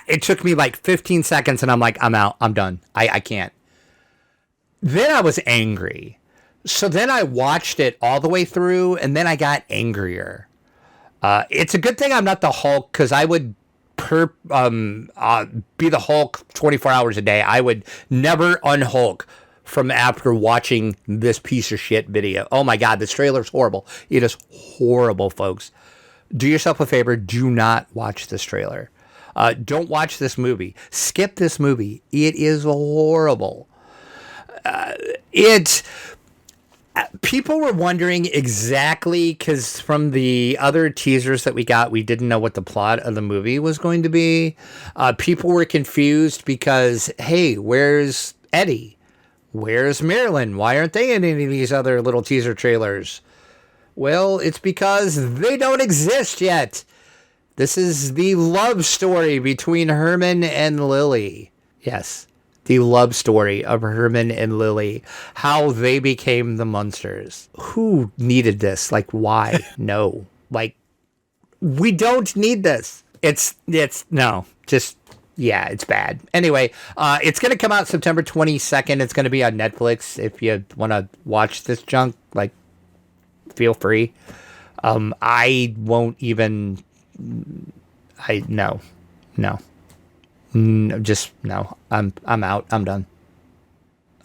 It took me like 15 seconds and I'm like, I'm out. I'm done. I can't. Then I was angry. So then I watched it all the way through and then I got angrier. It's a good thing I'm not the Hulk, because I would be the Hulk 24 hours a day. I would never unhulk from after watching this piece of shit video. Oh my God, this trailer's horrible. It is horrible, folks. Do yourself a favor. Do not watch this trailer. Don't watch this movie. Skip this movie. It is horrible. People were wondering exactly, because from the other teasers that we got, we didn't know what the plot of the movie was going to be. People were confused because, hey, where's Eddie? Where's Maryland? Why aren't they in any of these other little teaser trailers? Well, it's because they don't exist yet. This is the love story between Herman and Lily. Yes, the love story of Herman and Lily. How they became the Munsters. Who needed this? Like, why? No. Like, we don't need this. It's bad. Anyway, it's going to come out September 22nd. It's going to be on Netflix. If you want to watch this junk, like, feel free. I won't even... No. Just no. I'm out. I'm done.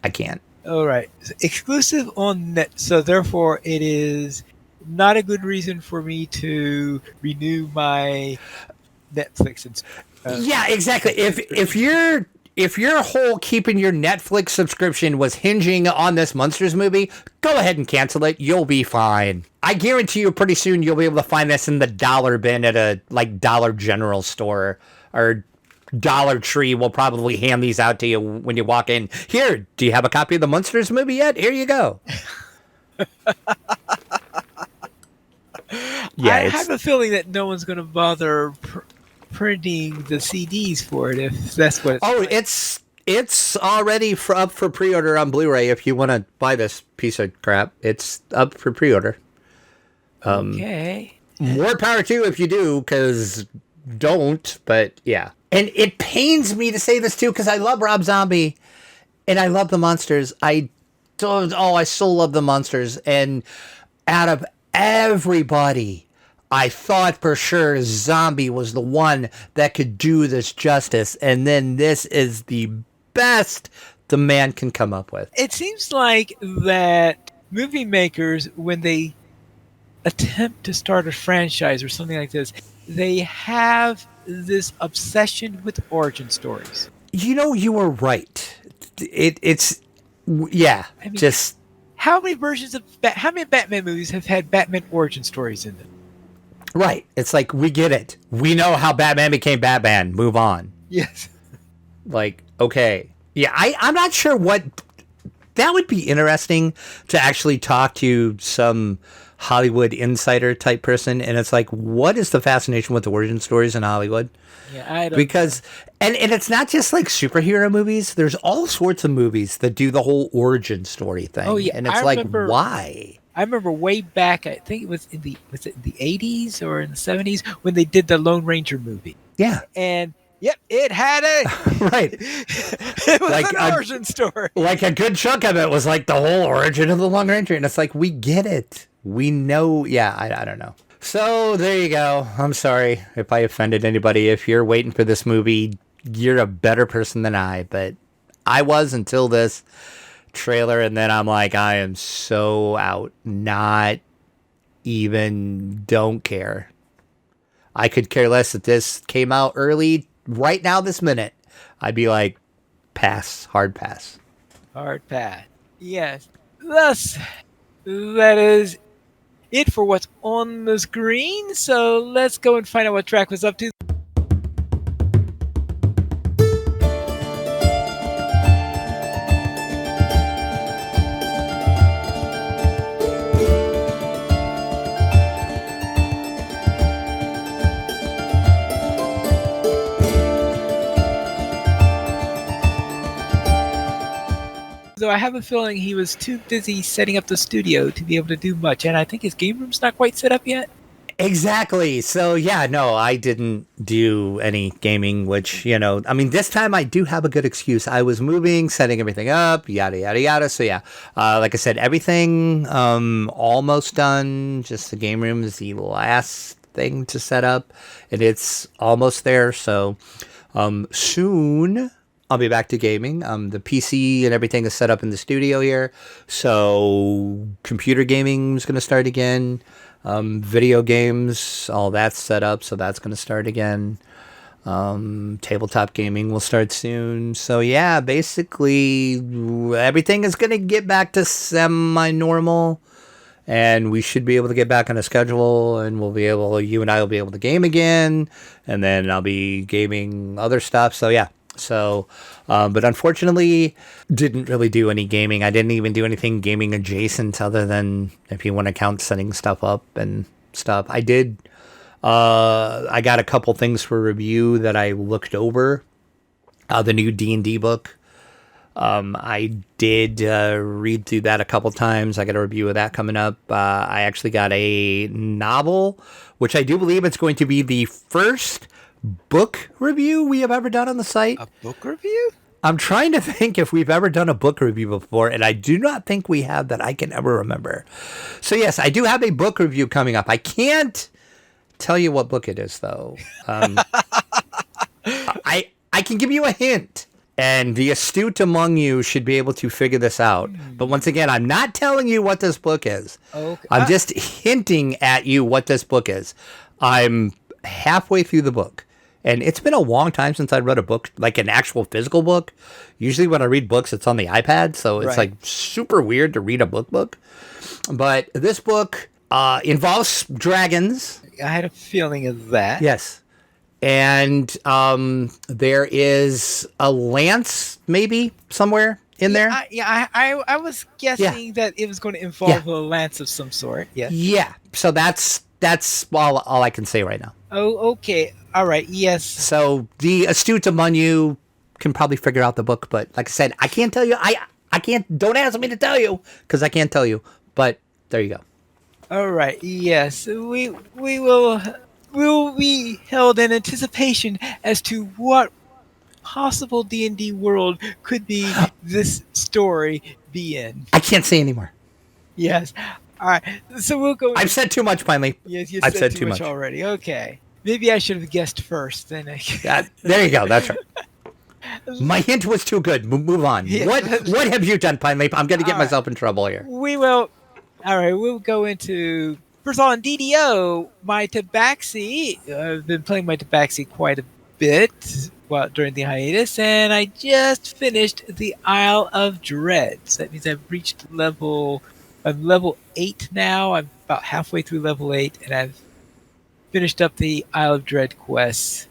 I can't. All right. Exclusive on net, so therefore it is not a good reason for me to renew my Netflix. Yeah, exactly. If your whole keeping your Netflix subscription was hinging on this Munsters movie, go ahead and cancel it. You'll be fine. I guarantee you pretty soon you'll be able to find this in the dollar bin at a Dollar General store, or Dollar Tree will probably hand these out to you when you walk in. Here, do you have a copy of the Munsters movie yet? Here you go. Yeah, I have a feeling that no one's going to bother printing the CDs for it, if that's what it's like. It's already up for pre-order on Blu-ray. If you want to buy this piece of crap, it's up for pre-order. Okay. More power to you if you do, because don't, but yeah. And it pains me to say this too, because I love Rob Zombie and I love the Munsters. I so love the Munsters. And out of everybody, I thought for sure Zombie was the one that could do this justice. And then this is the best the man can come up with. It seems like that movie makers, when they attempt to start a franchise or something like this, they have this obsession with origin stories. You know, you were right. It's yeah. I mean, just how many Batman movies have had Batman origin stories in them? Right. It's like, we get it. We know how Batman became Batman. Move on. Yes. Like, okay. Yeah, I'm not sure what... That would be interesting to actually talk to some Hollywood insider type person, and it's like, what is the fascination with the origin stories in Hollywood? Yeah, I don't because know. And it's not just like superhero movies. There's all sorts of movies that do the whole origin story thing. Oh yeah, and it's why? I remember way back, I think it was in the 80s or in the 70s when they did the Lone Ranger movie. Yeah. And yep, it had a right. It was like an origin story. Like a good chunk of it was like the whole origin of the Lone Ranger, and it's like, we get it. We know. Yeah, I don't know. So there you go. I'm sorry if I offended anybody. If you're waiting for this movie, you're a better person than I, but I was until this trailer, and then I'm like, I am so out. Not even, don't care. I could care less if this came out early right now, this minute. I'd be like, pass, hard pass. Hard pass. Yes. Thus, that is it for what's on the screen. So let's go and find out what Drac was up to. So I have a feeling he was too busy setting up the studio to be able to do much, and I think his game room's not quite set up yet. Exactly. So yeah, no, I didn't do any gaming, which, you know, I mean, this time I do have a good excuse. I was moving, setting everything up, yada, yada, yada. So yeah, like I said, everything almost done. Just the game room is the last thing to set up, and it's almost there. So soon I'll be back to gaming. The PC and everything is set up in the studio here. So computer gaming is going to start again. Video games, all that's set up. So that's going to start again. Tabletop gaming will start soon. So yeah, basically everything is going to get back to semi-normal. And we should be able to get back on a schedule, and you and I will be able to game again. And then I'll be gaming other stuff. So yeah. So, but unfortunately, didn't really do any gaming. I didn't even do anything gaming adjacent other than if you want to count setting stuff up and stuff. I did. I got a couple things for review that I looked over. The new D&D book. I did read through that a couple times. I got a review of that coming up. I actually got a novel, which I do believe it's going to be the first book review we have ever done on the site. A book review? I'm trying to think if we've ever done a book review before, and I do not think we have that I can ever remember. So yes, I do have a book review coming up. I can't tell you what book it is, though. I can give you a hint, and the astute among you should be able to figure this out. But once again, I'm not telling you what this book is. Okay. I'm just hinting at you what this book is. I'm halfway through the book. And it's been a long time since I read a book, like an actual physical book. Usually when I read books, it's on the iPad. So it's like super weird to read a book. But this book involves dragons. I had a feeling of that. Yes. And there is a lance maybe somewhere in there. I was guessing that it was going to involve a lance of some sort. Yeah. Yeah. So that's all I can say right now. Oh, okay. All right. Yes. So the astute among you can probably figure out the book, but like I said, I can't tell you. I can't. Don't ask me to tell you because I can't tell you. But there you go. All right. Yes. We will be held in anticipation as to what possible D&D world could be this story be in. I can't say anymore. Yes. All right. So we'll go. I've said too much, finally. Yes, you I've said too much already. Okay. Maybe I should have guessed first. Then there you go. That's right. My hint was too good. Move on. Yeah. What have you done, Pine Leap? I'm going to get myself in trouble here. We will. All right. We'll go into first of all on DDO. My Tabaxi. I've been playing my Tabaxi quite a bit during the hiatus, and I just finished the Isle of Dread. So that means I've reached I'm level 8 now. I'm about halfway through level 8, and I've finished up the Isle of Dread quests,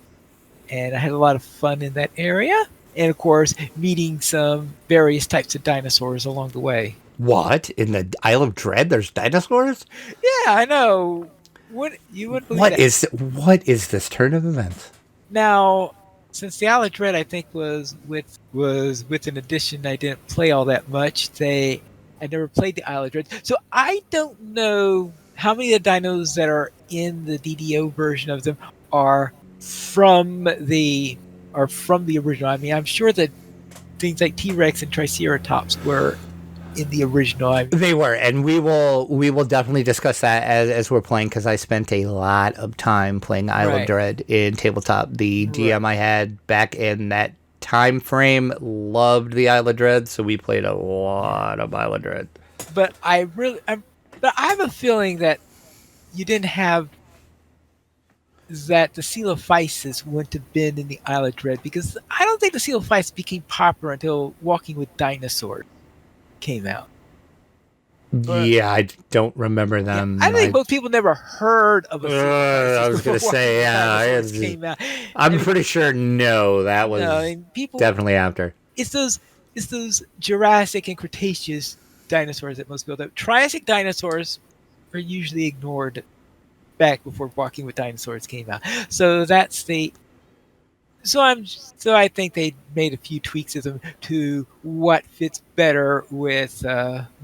and I had a lot of fun in that area. And of course, meeting some various types of dinosaurs along the way. What? In the Isle of Dread, there's dinosaurs? Yeah, I know. What you would believe What is this turn of events? Now, since the Isle of Dread, I think was with an edition I didn't play all that much. I never played the Isle of Dread, so I don't know how many of the dinos that are in the DDO version of them are from the original. I mean, I'm sure that things like T-Rex and Triceratops were in the original. They were, and we will definitely discuss that as we're playing, because I spent a lot of time playing Isle of Dread in tabletop. The DM I had back in that time frame loved the Isle of Dread, so we played a lot of Isle of Dread. But I have a feeling that you didn't have that the Seal of Isis wouldn't have been in the Isle of Dread, because I don't think the Seal of Isis became popular until Walking with Dinosaurs came out. Yeah, I don't remember them. I think most people never heard of a Seal of Isis. I was going to say, yeah. Came out. I'm pretty sure that was definitely after. It's those Jurassic and Cretaceous dinosaurs that most people. Triassic dinosaurs are usually ignored back before Walking with Dinosaurs came out. So that's the. So I think they made a few tweaks of them to what fits better with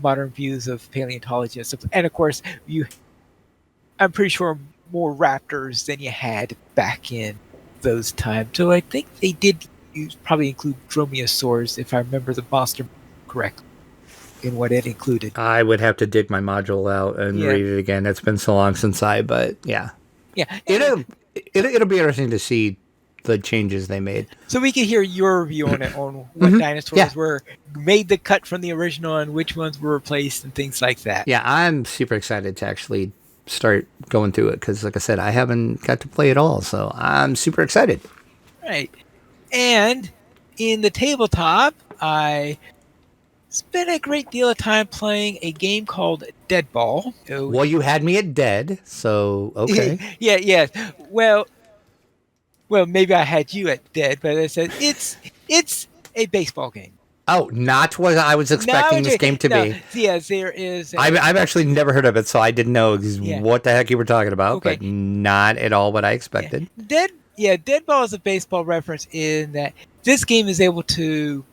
modern views of paleontology and stuff. And of course, I'm pretty sure more raptors than you had back in those times. So I think they did probably include dromaeosaurs, if I remember the monster correctly, in what it included. I would have to dig my module out and read it again. It's been so long since but yeah. It'll be interesting to see the changes they made. So we can hear your view on it, on what dinosaurs were made the cut from the original and which ones were replaced and things like that. Yeah, I'm super excited to actually start going through it, because like I said, I haven't got to play it all, so I'm super excited. Right. And in the tabletop, I spent a great deal of time playing a game called Dead Ball. Well, you had me at dead, so okay. Yeah. Well, Well, maybe I had you at dead, but I said it's a baseball game. Oh, not what I was expecting this game to be. Yes, there is. I've actually never heard of it, so I didn't know Yeah. what the heck you were talking about, Okay. but not at all what I expected. Dead ball is a baseball reference in that this game is able to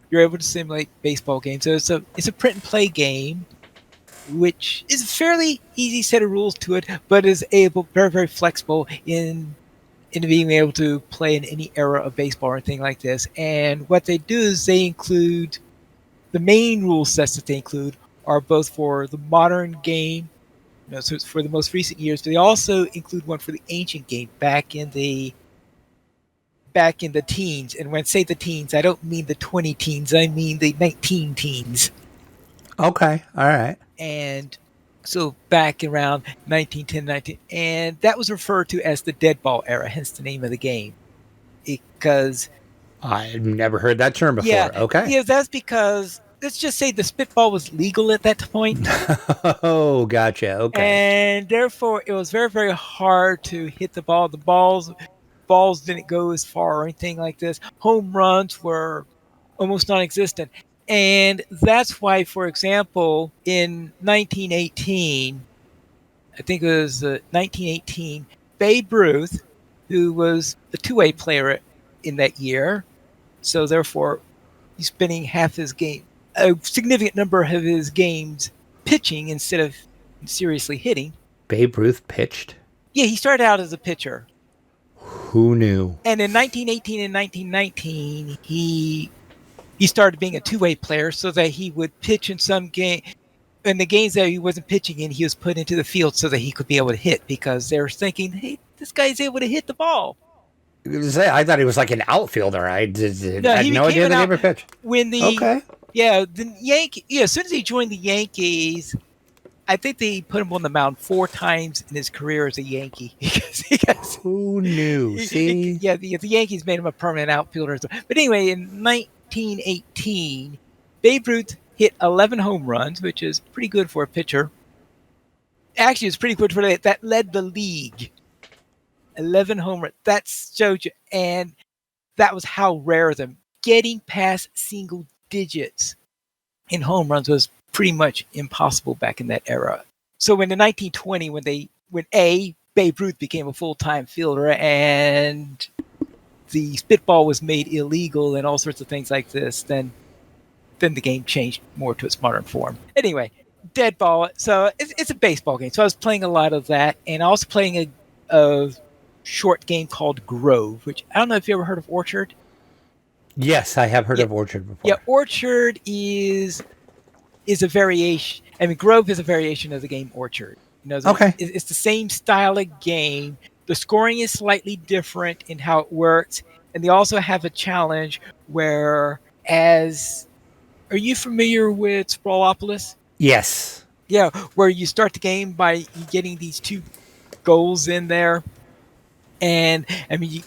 you're able to simulate baseball games. So it's a print and play game, which is a fairly easy set of rules to it, but is very very flexible in being able to play in any era of baseball or anything like this. And what they do is they include the main rule sets that they include are both for the modern game, so it's for the most recent years, but they also include one for the ancient game back in the teens. And when I say the teens, I don't mean the 20 teens, I mean the 19 teens. Okay, all right. And so back around 1910, and that was referred to as the dead ball era, hence the name of the game. Because I've never heard that term before. Okay. Yeah, that's because let's just say the spitball was legal at that point. Oh, gotcha. Okay. And therefore it was very, very hard to hit the ball. The balls didn't go as far or anything like this. Home runs were almost non-existent. And that's why, for example, in 1918, I think it was 1918, Babe Ruth, who was a two-way player in that year, so therefore he's spending half his game, a significant number of his games pitching instead of seriously hitting. Babe Ruth pitched? Yeah, he started out as a pitcher. Who knew? And in 1918 and 1919, he started being a two-way player so that he would pitch in some game. In the games that he wasn't pitching in, he was put into the field so that he could be able to hit, because they were thinking, hey, this guy's able to hit the ball. I thought he was like an outfielder. I had no idea that he ever pitched. As soon as he joined the Yankees, I think they put him on the mound 4 times in his career as a Yankee. Who knew? See? The Yankees made him a permanent outfielder. But anyway, in 1918, Babe Ruth hit 11 home runs, which is pretty good for a pitcher. Actually, it's pretty good for that led the league. 11 home runs. That showed you. And that was how rare them. Getting past single digits in home runs was pretty much impossible back in that era. So in the 1920, when Babe Ruth became a full-time fielder and the spitball was made illegal and all sorts of things like this, then the game changed more to its modern form. Anyway, dead ball. So it's a baseball game. So I was playing a lot of that, and I was playing a short game called Grove, which I don't know if you ever heard of Orchard. Yes, I have heard of Orchard before. Yeah, Orchard is a variation. I mean, Grove is a variation of the game Orchard. Okay. It's the same style of game. The scoring is slightly different in how it works, and they also have a challenge where, are you familiar with Sprawlopolis? Yes. Yeah, where you start the game by getting these 2 goals in there, and I mean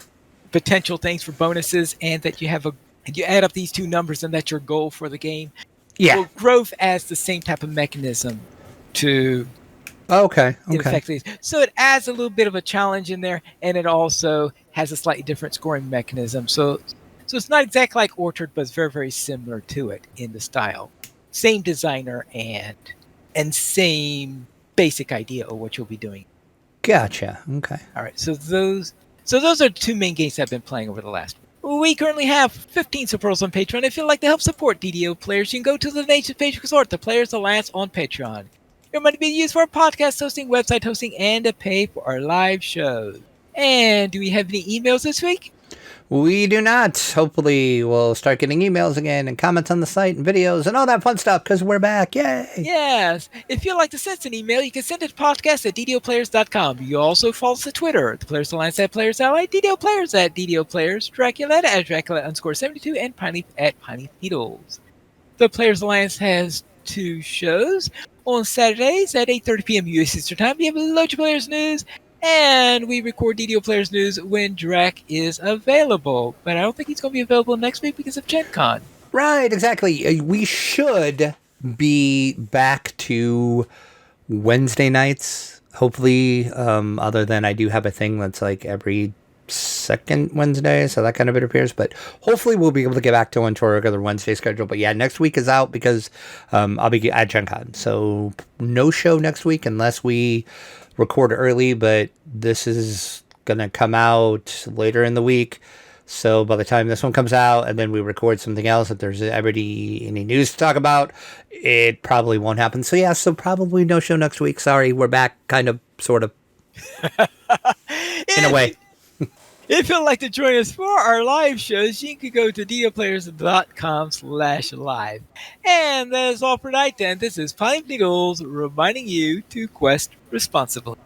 potential things for bonuses, and that you add up these 2 numbers, and that's your goal for the game. Yeah. Well, Grove adds the same type of mechanism to. Okay. So it adds a little bit of a challenge in there, and it also has a slightly different scoring mechanism. So it's not exactly like Orchard, but it's very, very similar to it in the style. Same designer and same basic idea of what you'll be doing. Gotcha. Okay. All right. So those are the 2 main games I've been playing over the last week. We currently have 15 supporters on Patreon. If you'd like to help support DDO players, you can go to the nation's page resort, the Players Alliance on Patreon. Your money being used for podcast hosting, website hosting, and to pay for our live shows. And do we have any emails this week? We do not. Hopefully, we'll start getting emails again and comments on the site and videos and all that fun stuff, because we're back. Yay! Yes. If you'd like to send us an email, you can send it to podcast@ddoplayers.com. You also follow us on Twitter, the Players Alliance @Players Ally, DDO Players @DDO Players, Dracula @Dracula_72, and Pineleaf @Pineleaf Needles. The Players Alliance has 2 shows. On Saturdays at 8:30 p.m. U.S. Eastern Time, we have Loja Players News, and we record DDO Players News when Drac is available. But I don't think he's going to be available next week because of Gen Con. Right, exactly. We should be back to Wednesday nights, hopefully, other than I do have a thing that's like every second Wednesday, so that kind of interferes. But hopefully we'll be able to get back to our regular Wednesday schedule. But yeah, next week is out because I'll be at Gen Con. So no show next week unless we record early, but this is going to come out later in the week. So by the time this one comes out and then we record something else, if there's already any news to talk about, it probably won't happen. So yeah, so probably no show next week. Sorry, we're back kind of, sort of, in a way. If you'd like to join us for our live shows, you can go to DDOplayers.com/live. And that is all for tonight then. This is Pine Nichols reminding you to quest responsibly.